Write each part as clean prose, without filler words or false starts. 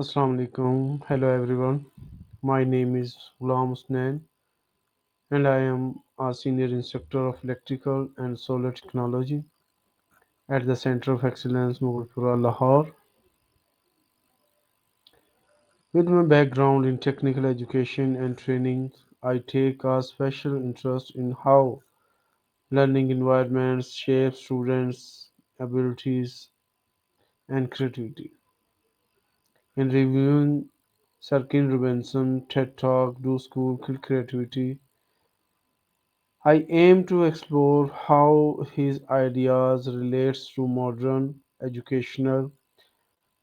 Assalamu alaikum. Hello everyone. My name is Ghulam Husnain and I am a senior instructor of electrical and solar technology at the Center of Excellence Mughalpura, Lahore. With my background in technical education and training, I take a special interest in how learning environments shape students' abilities and creativity. In reviewing Sir Ken Robinson TED Talk Do School Kill Creativity, I aim to explore how his ideas relates to modern educational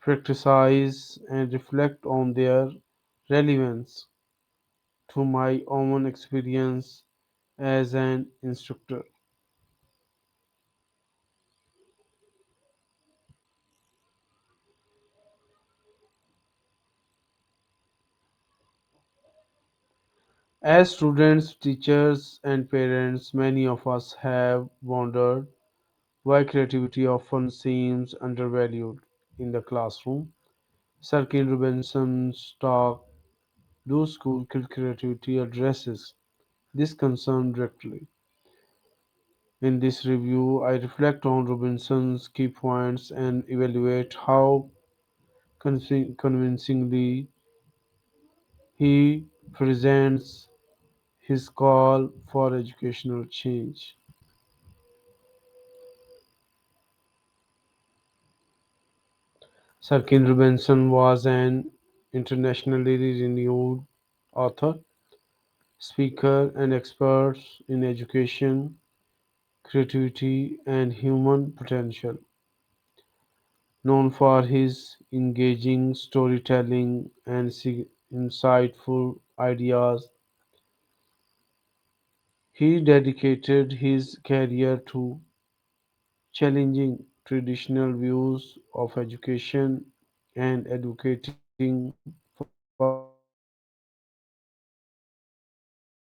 practices and reflect on their relevance to my own experience as an instructor. As students, teachers, and parents, many of us have wondered why creativity often seems undervalued in the classroom. Sir Ken Robinson's talk Do School Kill Creativity addresses this concern directly. In this review, I reflect on Robinson's key points and evaluate how convincingly he presents his call for educational change. Sir Ken Robinson was an internationally renowned author, speaker, and expert in education, creativity, and human potential. Known for his engaging storytelling and insightful ideas, he dedicated his career to challenging traditional views of education and advocating for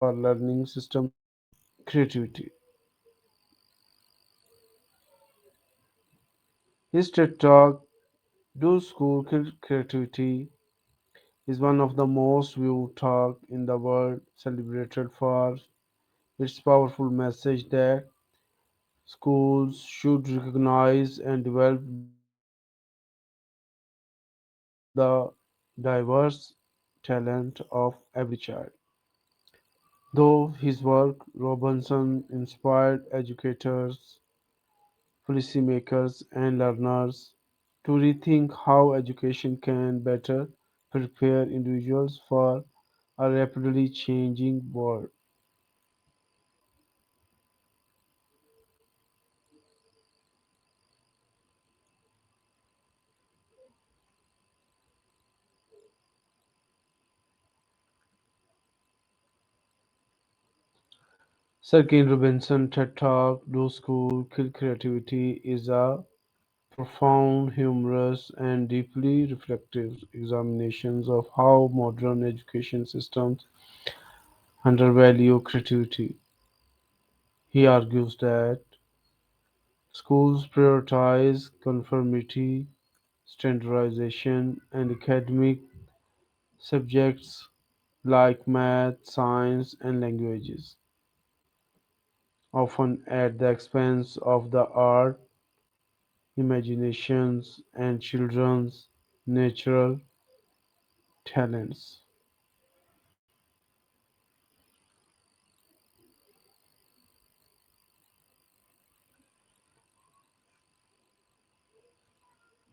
learning systems that foster creativity. His TED Talk, Do School Kill Creativity, is one of the most viewed talks in the world, celebrated for its powerful message that schools should recognize and develop the diverse talent of every child. Though his work, Robinson inspired educators, policymakers, and learners to rethink how education can better prepare individuals for a rapidly changing world. Sir Ken Robinson TED Talk Do School Kill Creativity is a profound, humorous, and deeply reflective examinations of how modern education systems undervalue creativity. He argues that schools prioritize conformity, standardization, and academic subjects like math, science, and languages, often at the expense of the art, imaginations, and children's natural talents.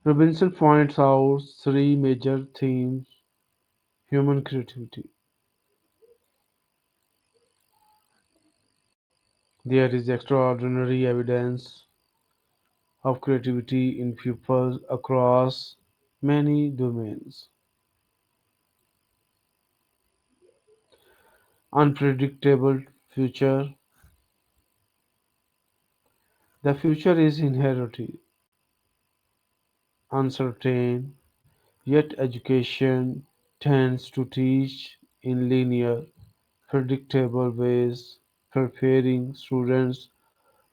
Robinson points out three major themes: human creativity. There is extraordinary evidence of creativity in pupils across many domains. Unpredictable future. The future is inherently uncertain, yet education tends to teach in linear, predictable ways, preparing students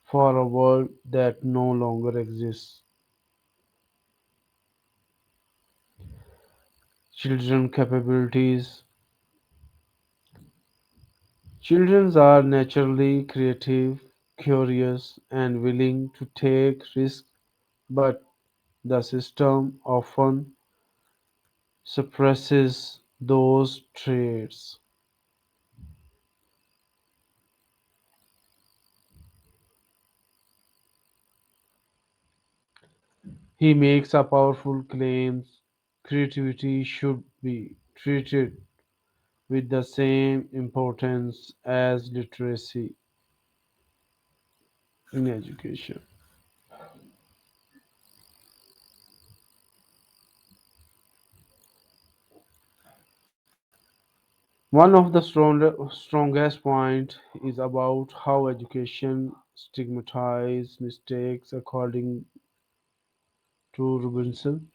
for a world that no longer exists. children capabilities. Children are naturally creative, curious, and willing to take risks, but the system often suppresses those traits. He makes a powerful claim: creativity should be treated with the same importance as literacy in education. One of the strongest points is about how education stigmatizes mistakes. According to Robinson,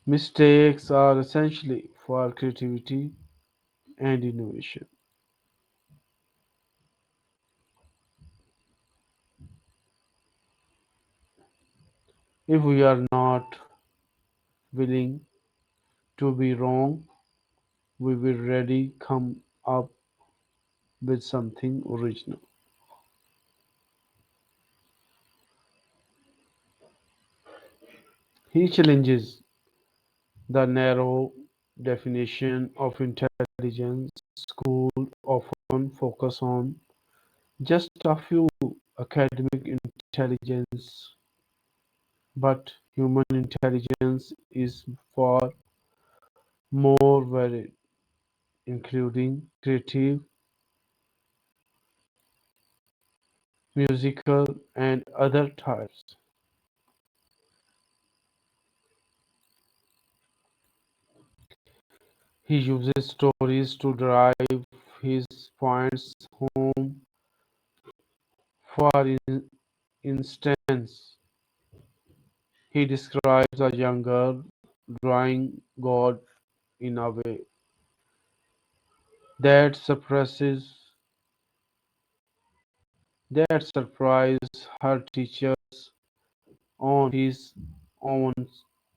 mistakes are essentially for creativity and innovation. If we are not willing to be wrong, we will ready come up with something original. He challenges the narrow definition of intelligence. Schools often focus on just a few academic intelligence, but human intelligence is far more varied, including creative, musical, and other types. He uses stories to drive his points home. For instance, he describes a young girl drawing God in a way that surprised her teachers on his own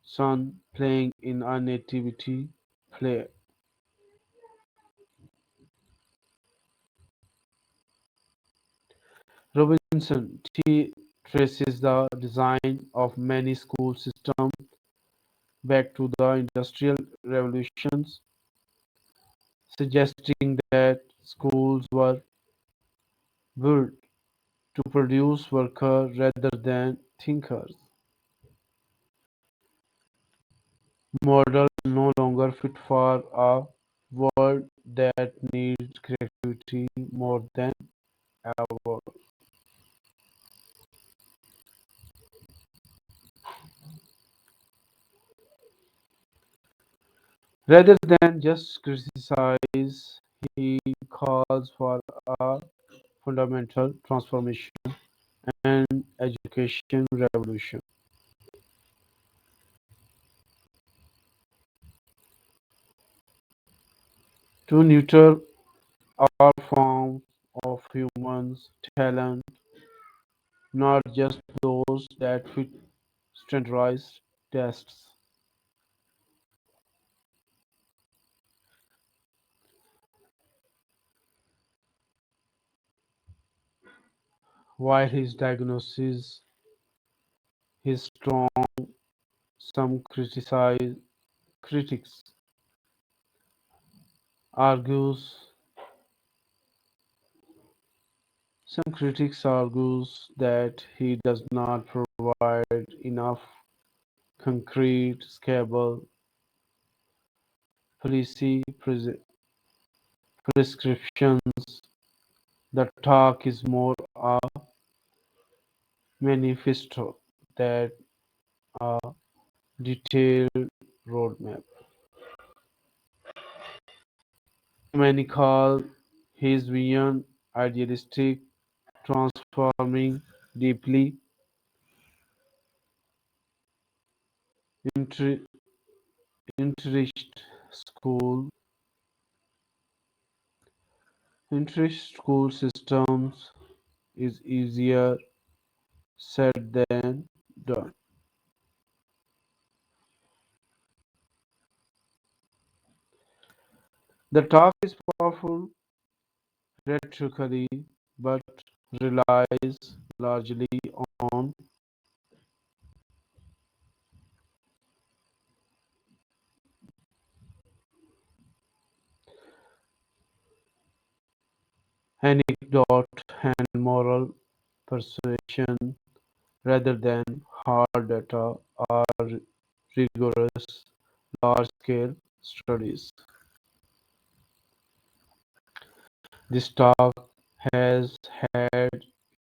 son playing in a nativity play. Robinson traces the design of many school systems back to the Industrial Revolutions, suggesting that schools were built to produce workers rather than thinkers. Models no longer fit for a world that needs creativity more than ever. Rather than just criticize, he calls for a fundamental transformation and education revolution to nurture all forms of humans' talent, not just those that fit standardized tests. While his diagnosis is strong, some critics argues some critics argues that he does not provide enough concrete, scalable policy prescriptions. The talk is more a manifesto than a detailed roadmap. Many call his vision idealistic, transforming deeply inter- enriched school enriched school systems is easier said than done. The talk is powerful rhetorically, but relies largely on anecdote and moral persuasion rather than hard data or rigorous large-scale studies. This talk has had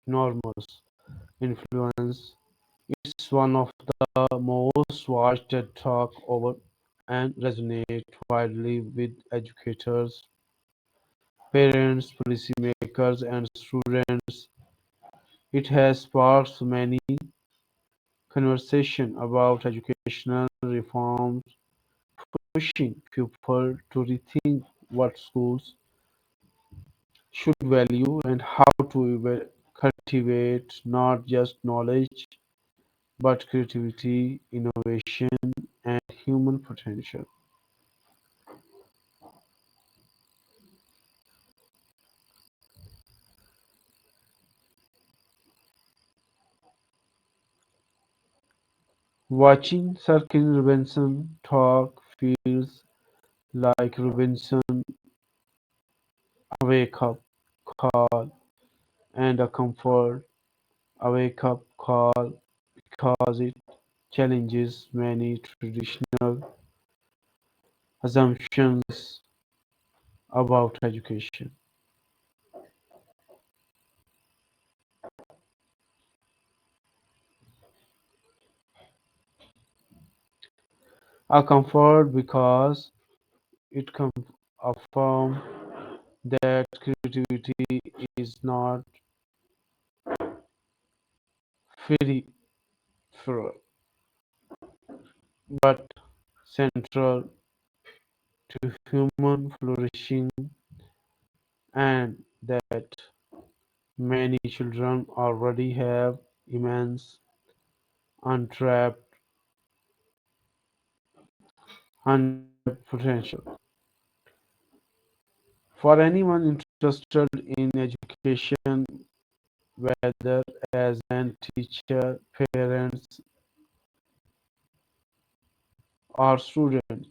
enormous influence. It's one of the most watched TED Talk over and resonate widely with educators, parents, policymakers, and students. It has sparked many conversations about educational reforms, pushing people to rethink what schools should value and how to cultivate not just knowledge but creativity, innovation, and human potential. Watching Sir Ken Robinson talk feels like Robinson a wake up call and a comfort a wake up call because it challenges many traditional assumptions about education. A comfort because it affirms that creativity is not peripheral but central to human flourishing, and that many children already have immense untapped untapped potential. For anyone interested in education, whether as an teacher, parents, or student,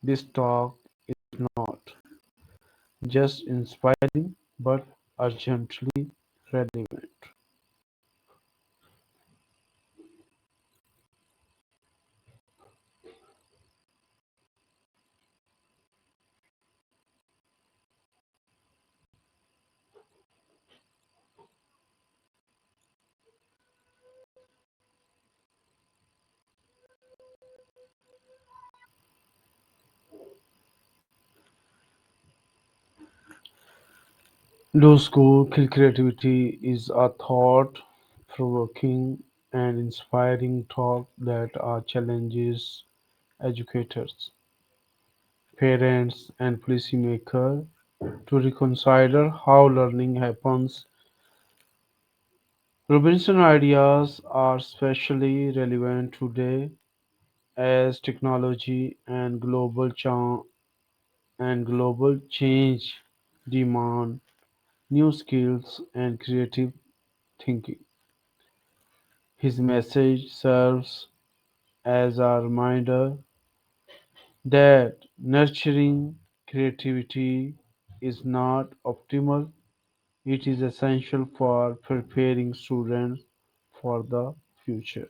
this talk is not just inspiring but urgently relevant. Low School Kill Creativity is a thought provoking and inspiring talk that challenges educators, parents, and policymakers to reconsider how learning happens. Robinson ideas are especially relevant today as technology and global change demand new skills and creative thinking. His message serves as a reminder that nurturing creativity is not optimal, it is essential for preparing students for the future.